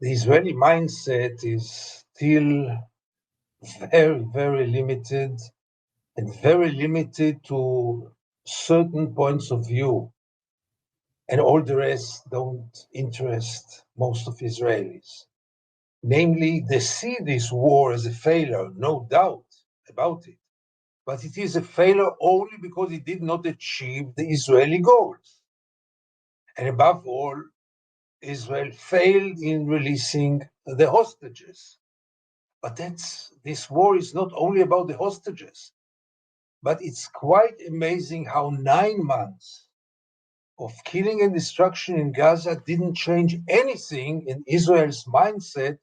the Israeli mindset is still very, very limited, and very limited to certain points of view. And all the rest don't interest most of Israelis. Namely, they see this war as a failure, no doubt about it. But it is a failure only because it did not achieve the Israeli goals. And above all, Israel failed in releasing the hostages. But this war is not only about the hostages, but it's quite amazing how 9 months of killing and destruction in Gaza didn't change anything in Israel's mindset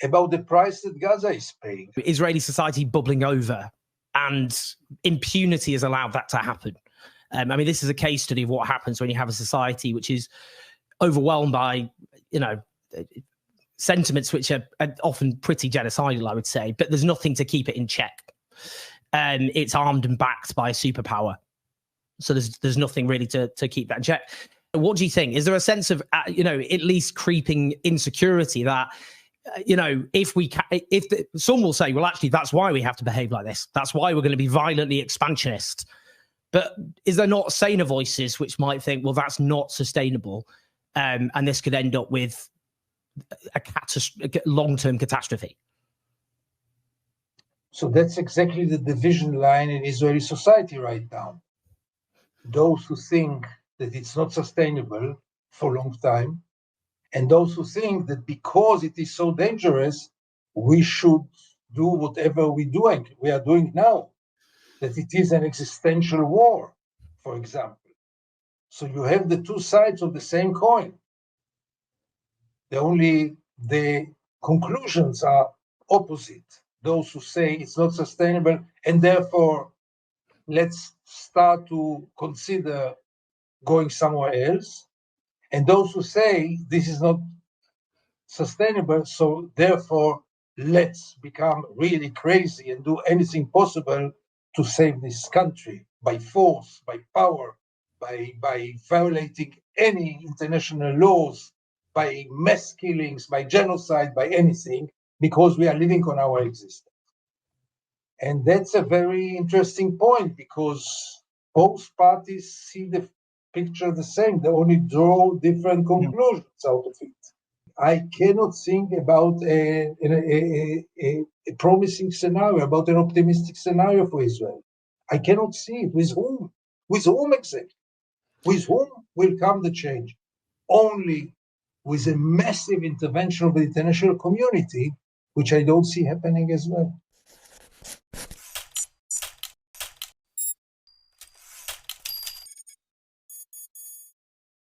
about the price that Gaza is paying. Israeli society bubbling over, and impunity has allowed that to happen. I mean, this is a case study of what happens when you have a society which is overwhelmed by, sentiments which are often pretty genocidal, I would say, but there's nothing to keep it in check. It's armed and backed by a superpower. So there's nothing really to keep that in check. What do you think? Is there a sense of, at least creeping insecurity that, some will say, well, actually, that's why we have to behave like this. That's why we're going to be violently expansionist. But is there not saner voices which might think, well, that's not sustainable, and this could end up with a long-term catastrophe? So that's exactly the division line in Israeli society right now. Those who think that it's not sustainable for a long time, and those who think that because it is so dangerous, we should do whatever we are doing now, that it is an existential war, for example. So you have the two sides of the same coin. The conclusions are opposite. Those who say it's not sustainable, and therefore let's start to consider going somewhere else. And those who say this is not sustainable, so therefore let's become really crazy and do anything possible to save this country by force, by power, by violating any international laws, by mass killings, by genocide, by anything, because we are living on our existence. And that's a very interesting point, because both parties see the picture the same. They only draw different conclusions out of it. I cannot think about a promising scenario, about an optimistic scenario for Israel. I cannot see it. With whom? With whom exactly? With whom will come the change? Only with a massive intervention of the international community, which I don't see happening as well.